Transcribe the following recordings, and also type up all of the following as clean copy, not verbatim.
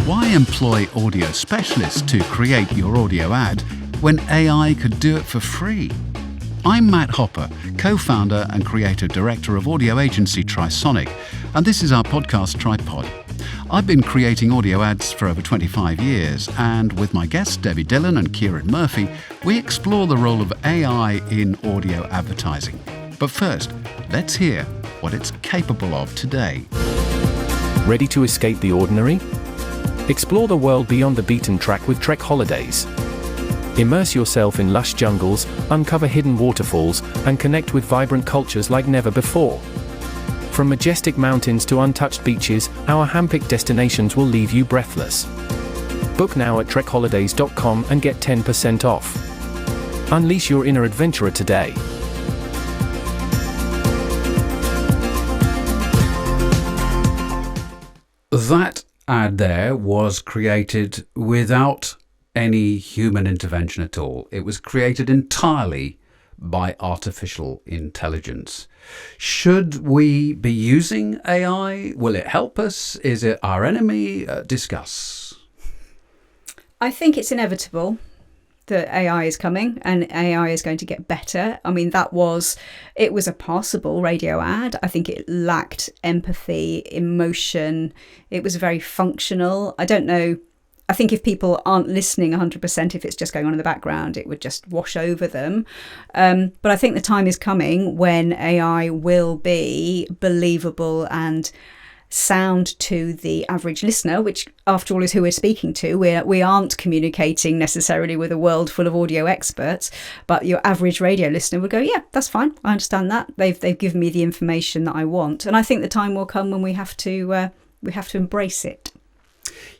Why employ audio specialists to create your audio ad when AI could do it for free? I'm Matt Hopper, co-founder and creative director of audio agency Trisonic, and this is our podcast Tripod. I've been creating audio ads for over 25 years, and with my guests Debbie Dillon and Kieran Murphy, we explore the role of AI in audio advertising. But first, let's hear what it's capable of today. Ready to escape the ordinary? Explore the world beyond the beaten track with Trek Holidays. Immerse yourself in lush jungles, uncover hidden waterfalls, and connect with vibrant cultures like never before. From majestic mountains to untouched beaches, our handpicked destinations will leave you breathless. Book now at trekholidays.com and get 10% off. Unleash your inner adventurer today. That ad there was created without any human intervention at all. It was created entirely by artificial intelligence. Should we be using AI? Will it help us? Is it our enemy? Discuss. I think it's inevitable that AI is coming and AI is going to get better. I mean, it was a passable radio ad. I think it lacked empathy, emotion. It was very functional. I don't know. I think if people aren't listening 100%, if it's just going on in the background, it would just wash over them. But I think the time is coming when AI will be believable and sound to the average listener, which after all is who we're speaking to. We aren't communicating necessarily with a world full of audio experts, but your average radio listener would go, yeah, that's fine. I understand that. They've given me the information that I want. And I think the time will come when we have to embrace it.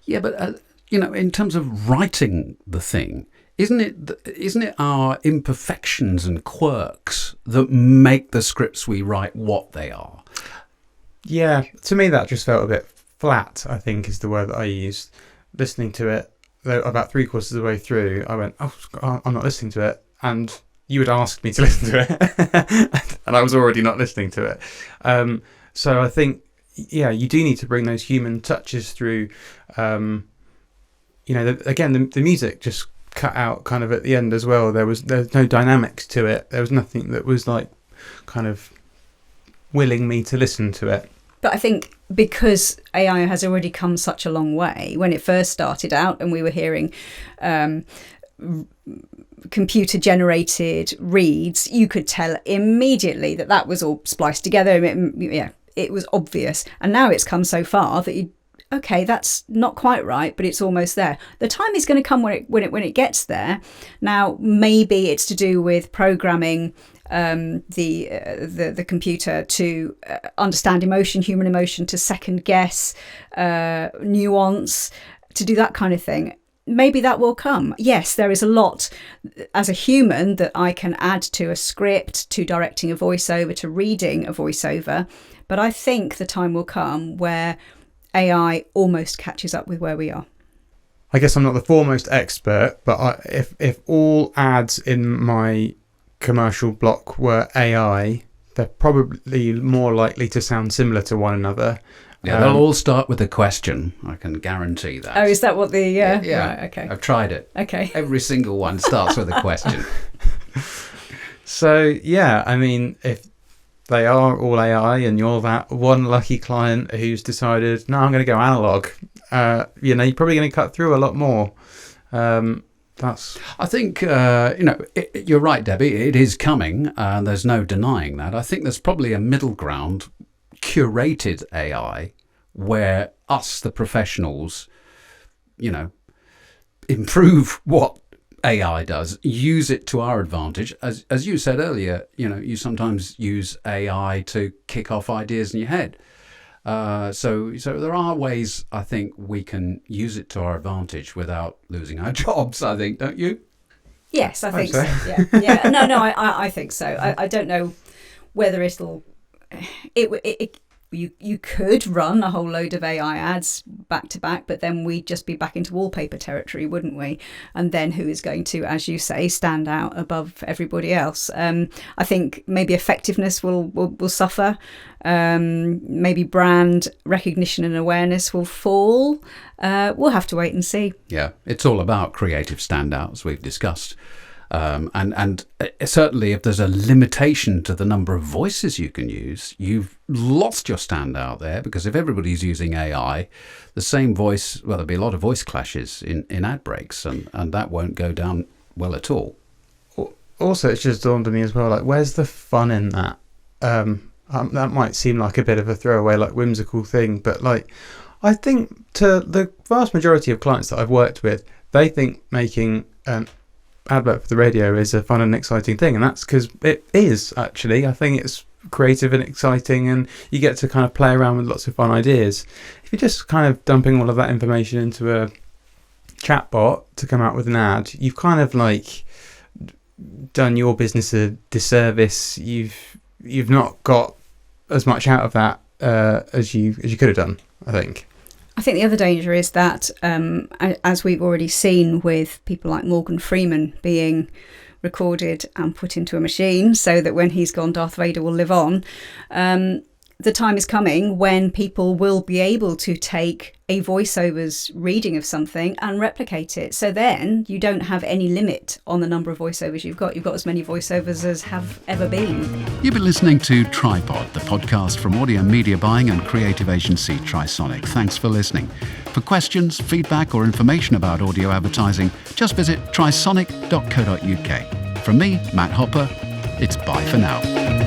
Yeah, but in terms of writing the thing, isn't it our imperfections and quirks that make the scripts we write what they are? Yeah, to me that just felt a bit flat, I think is the word that I used. Listening to it, about 3/4 of the way through, I went, I'm not listening to it. And you had asked me to listen to it. And I was already not listening to it. So I think, yeah, you do need to bring those human touches through. The music just cut out kind of at the end as well. There's no dynamics to it. There was nothing that was like kind of willing me to listen to it. But I think because AI has already come such a long way, when it first started out and we were hearing computer generated reads, you could tell immediately that was all spliced together. It was obvious. And now it's come so far that okay, that's not quite right, but it's almost there. The time is going to come when it gets there. Now, maybe it's to do with programming the computer to understand emotion, human emotion, to second guess nuance, to do that kind of thing. Maybe that will come. Yes, there is a lot as a human that I can add to a script, to directing a voiceover, to reading a voiceover. But I think the time will come where AI almost catches up with where we are. I guess I'm not the foremost expert, but if all ads in my commercial block were AI, they're probably more likely to sound similar to one another. Yeah, they'll all start with a question. I can guarantee that. Oh, is that what the... Yeah. Right, okay. I've tried it. Okay. Every single one starts with a question. So, yeah, I mean, if they are all AI and you're that one lucky client who's decided, no, I'm going to go analog, you're probably going to cut through a lot more. I think, you're right, Debbie, it is coming. There's no denying that. I think there's probably a middle ground, curated AI, where us, the professionals, improve what AI does, use it to our advantage. As you said earlier, you sometimes use AI to kick off ideas in your head. So there are ways, I think, we can use it to our advantage without losing our jobs, I think, don't you? Yes, I think so. Yeah. No, I think so. I don't know whether it'll... You could run a whole load of AI ads back to back, but then we'd just be back into wallpaper territory, wouldn't we? And then who is going to, as you say, stand out above everybody else? I think maybe effectiveness will suffer. Maybe brand recognition and awareness will fall. We'll have to wait and see. Yeah, it's all about creative standout, as we've discussed. And certainly if there's a limitation to the number of voices you can use, you've lost your standout there, because if everybody's using AI, the same voice, well, there'll be a lot of voice clashes in ad breaks, and that won't go down well at all. Also, it's just dawned on me as well, like, where's the fun in that? That might seem like a bit of a throwaway, like, whimsical thing, but, like, I think to the vast majority of clients that I've worked with, they think making an advert for the radio is a fun and exciting thing, and that's because it is, actually. I think it's creative and exciting, and you get to kind of play around with lots of fun ideas. If you're just kind of dumping all of that information into a chatbot to come out with an ad, you've kind of like done your business a disservice. You've not got as much out of that as you could have done, I think. I think the other danger is that, as we've already seen with people like Morgan Freeman being recorded and put into a machine so that when he's gone, Darth Vader will live on, the time is coming when people will be able to take a voiceover's reading of something and replicate it. So then you don't have any limit on the number of voiceovers you've got. You've got as many voiceovers as have ever been. You've been listening to Tripod, the podcast from audio media buying and creative agency Trisonic. Thanks for listening. For questions, feedback or information about audio advertising, just visit trisonic.co.uk. From me, Matt Hopper, it's bye for now.